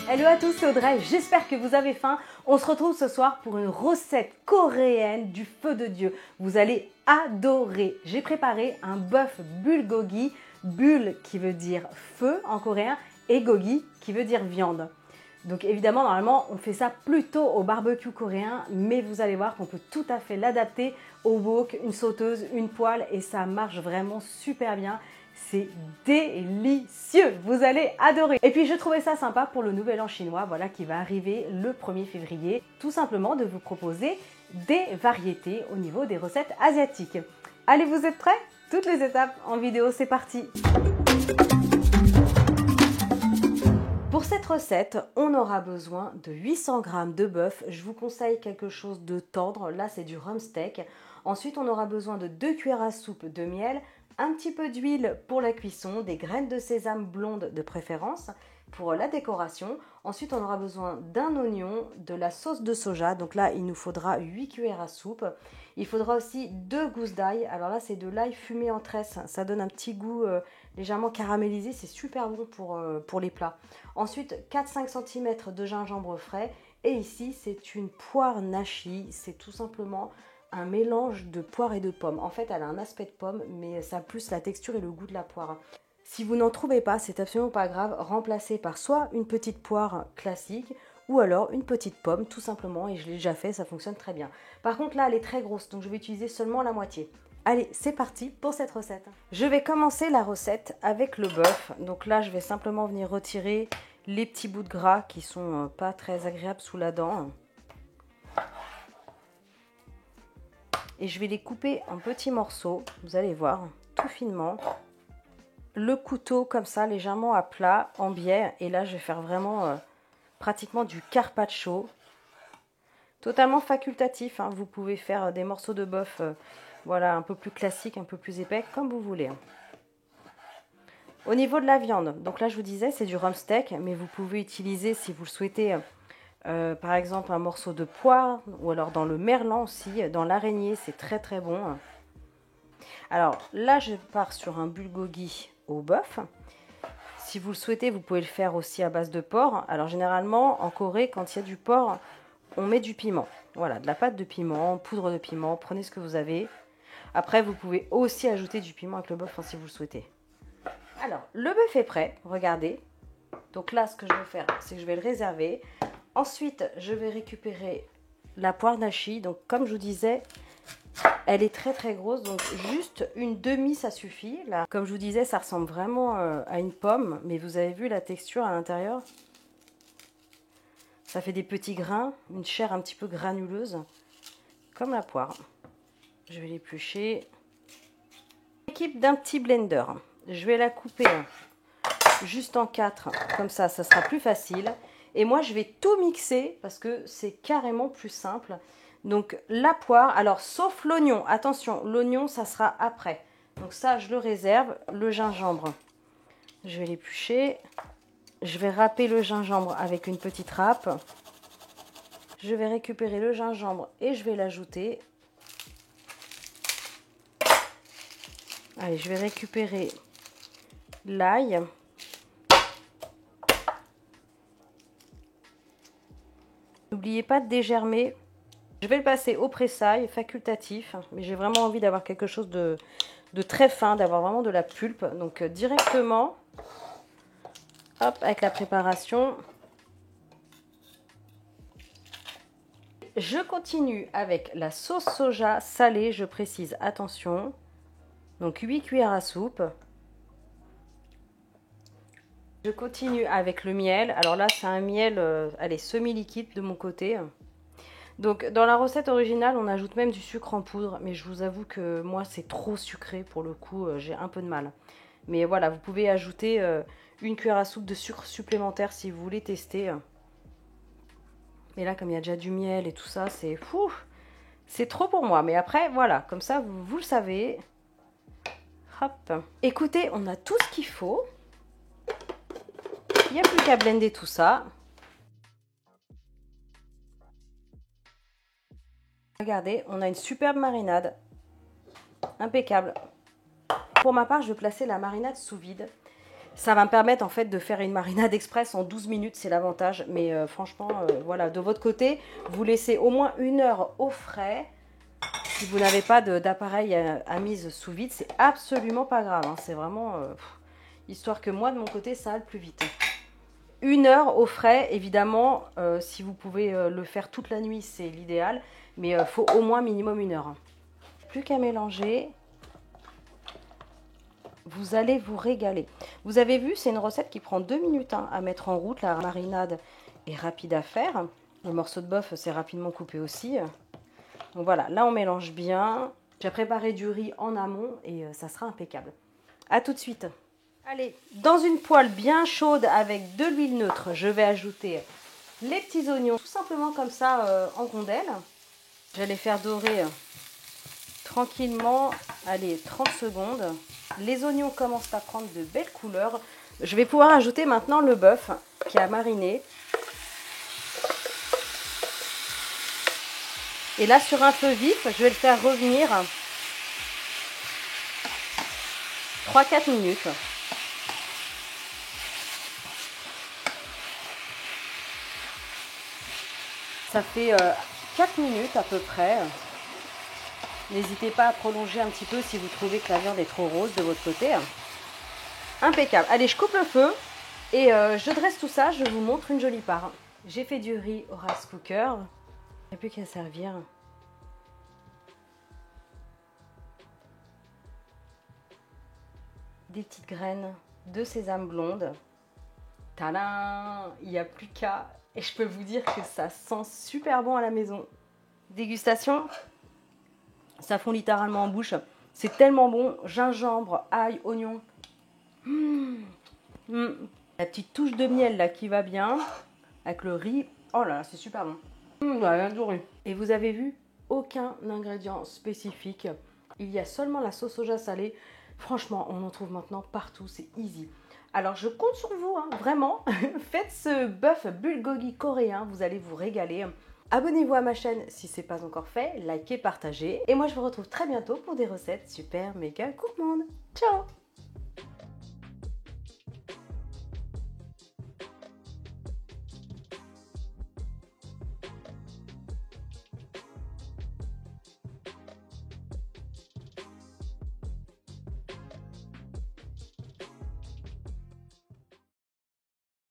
Hello à tous, c'est Audrey, j'espère que vous avez faim. On se retrouve ce soir pour une recette coréenne du feu de Dieu. Vous allez adorer. J'ai préparé un bœuf bulgogi, bul qui veut dire feu en coréen et gogi qui veut dire viande. Donc évidemment, normalement, on fait ça plutôt au barbecue coréen, mais vous allez voir qu'on peut tout à fait l'adapter au wok, une sauteuse, une poêle et ça marche vraiment super bien. C'est délicieux, vous allez adorer. Et puis je trouvais ça sympa pour le nouvel an chinois, voilà, qui va arriver le 1er février, tout simplement de vous proposer des variétés au niveau des recettes asiatiques. Allez, vous êtes prêts? Toutes les étapes en vidéo, c'est parti. Pour cette recette, on aura besoin de 800 g de bœuf. Je vous conseille quelque chose de tendre, là c'est du rump steak. Ensuite, on aura besoin de 2 cuillères à soupe de miel, un petit peu d'huile pour la cuisson, des graines de sésame blondes de préférence pour la décoration. Ensuite, on aura besoin d'un oignon, de la sauce de soja. Donc là, il nous faudra 8 cuillères à soupe. Il faudra aussi 2 gousses d'ail. Alors là, c'est de l'ail fumé en tresse. Ça donne un petit goût légèrement caramélisé. C'est super bon pour les plats. Ensuite, 4-5 cm de gingembre frais. Et ici, c'est une poire nashi. C'est tout simplement un mélange de poire et de pomme. En fait, elle a un aspect de pomme, mais ça a plus la texture et le goût de la poire. Si vous n'en trouvez pas, c'est absolument pas grave. Remplacez par soit une petite poire classique ou alors une petite pomme, tout simplement. Et je l'ai déjà fait, ça fonctionne très bien. Par contre, là, elle est très grosse, donc je vais utiliser seulement la moitié. Allez, c'est parti pour cette recette. Je vais commencer la recette avec le bœuf. Donc là, je vais simplement venir retirer les petits bouts de gras qui sont pas très agréables sous la dent. Et je vais les couper en petits morceaux, vous allez voir, tout finement. Le couteau comme ça, légèrement à plat, en biais. Et là, je vais faire vraiment pratiquement du carpaccio. Totalement facultatif, hein. Vous pouvez faire des morceaux de bœuf voilà, un peu plus classiques, un peu plus épais, comme vous voulez. Au niveau de la viande, donc là, je vous disais, c'est du rump steak, mais vous pouvez utiliser, si vous le souhaitez, par exemple un morceau de poire ou alors dans le merlan aussi, dans l'araignée, c'est très très bon. Alors là, je pars sur un bulgogi au bœuf. Si vous le souhaitez, vous pouvez le faire aussi à base de porc. Alors généralement, en Corée, quand il y a du porc, on met du piment. Voilà, de la pâte de piment, poudre de piment, prenez ce que vous avez. Après, vous pouvez aussi ajouter du piment avec le bœuf si vous le souhaitez. Alors, le bœuf est prêt, regardez. Donc là, ce que je vais faire, c'est que je vais le réserver. Ensuite, je vais récupérer la poire nashi. Donc, comme je vous disais, elle est très très grosse. Donc, juste une demi, ça suffit. Là, comme je vous disais, ça ressemble vraiment à une pomme. Mais vous avez vu la texture à l'intérieur? Ça fait des petits grains, une chair un petit peu granuleuse, comme la poire. Je vais l'éplucher. L'équipe d'un petit blender. Je vais la couper juste en 4. Comme ça sera plus facile. Et moi, je vais tout mixer parce que c'est carrément plus simple. Donc, la poire, alors sauf l'oignon. Attention, l'oignon, ça sera après. Donc ça, je le réserve. Le gingembre, je vais l'éplucher. Je vais râper le gingembre avec une petite râpe. Je vais récupérer le gingembre et je vais l'ajouter. Allez, je vais récupérer l'ail. N'oubliez pas de dégermer. Je vais le passer au pressail, facultatif, mais j'ai vraiment envie d'avoir quelque chose de très fin, d'avoir vraiment de la pulpe. Donc directement, hop, avec la préparation. Je continue avec la sauce soja salée, je précise, attention. Donc 8 cuillères à soupe. Je continue avec le miel. Alors là, c'est un miel allez, semi-liquide de mon côté. Donc dans la recette originale, on ajoute même du sucre en poudre. Mais je vous avoue que moi, c'est trop sucré. Pour le coup, j'ai un peu de mal. Mais voilà, vous pouvez ajouter une cuillère à soupe de sucre supplémentaire si vous voulez tester. Mais là, comme il y a déjà du miel et tout ça, c'est trop pour moi. Mais après, voilà, comme ça, vous le savez. Hop. Écoutez, on a tout ce qu'il faut. Il n'y a plus qu'à blender tout ça. Regardez, on a une superbe marinade. Impeccable. Pour ma part, je vais placer la marinade sous vide. Ça va me permettre en fait de faire une marinade express en 12 minutes, c'est l'avantage. Mais franchement, voilà, de votre côté, vous laissez au moins 1 heure au frais. Si vous n'avez pas d'appareil à mise sous vide, c'est absolument pas grave. Hein. C'est vraiment histoire que moi, de mon côté, ça aille plus vite. 1 heure au frais, évidemment, si vous pouvez le faire toute la nuit, c'est l'idéal. Mais il faut au moins minimum 1 heure. Hein. Plus qu'à mélanger. Vous allez vous régaler. Vous avez vu, c'est une recette qui prend 2 minutes hein, à mettre en route. La marinade est rapide à faire. Le morceau de bœuf, c'est rapidement coupé aussi. Donc voilà, là on mélange bien. J'ai préparé du riz en amont et ça sera impeccable. A tout de suite. Allez, dans une poêle bien chaude avec de l'huile neutre, je vais ajouter les petits oignons, tout simplement comme ça en rondelles. Je vais les faire dorer tranquillement, allez, 30 secondes. Les oignons commencent à prendre de belles couleurs. Je vais pouvoir ajouter maintenant le bœuf qui a mariné. Et là, sur un feu vif, je vais le faire revenir 3-4 minutes. Ça fait 4 minutes à peu près. N'hésitez pas à prolonger un petit peu si vous trouvez que la viande est trop rose de votre côté. Impeccable. Allez, je coupe le feu et je dresse tout ça. Je vous montre une jolie part. J'ai fait du riz au rice cooker. Il n'y a plus qu'à servir. Des petites graines de sésame blonde. Tadam! Il n'y a plus qu'à. Et je peux vous dire que ça sent super bon à la maison. Dégustation. Ça fond littéralement en bouche. C'est tellement bon. Gingembre, ail, oignon. La petite touche de miel là qui va bien. Avec le riz. Oh là là, c'est super bon. Et vous avez vu, aucun ingrédient spécifique. Il y a seulement la sauce soja salée. Franchement, on en trouve maintenant partout. C'est easy. Alors, je compte sur vous, hein, vraiment. Faites ce bœuf bulgogi coréen. Vous allez vous régaler. Abonnez-vous à ma chaîne si ce n'est pas encore fait. Likez, partagez. Et moi, je vous retrouve très bientôt pour des recettes super méga coupe monde. Ciao!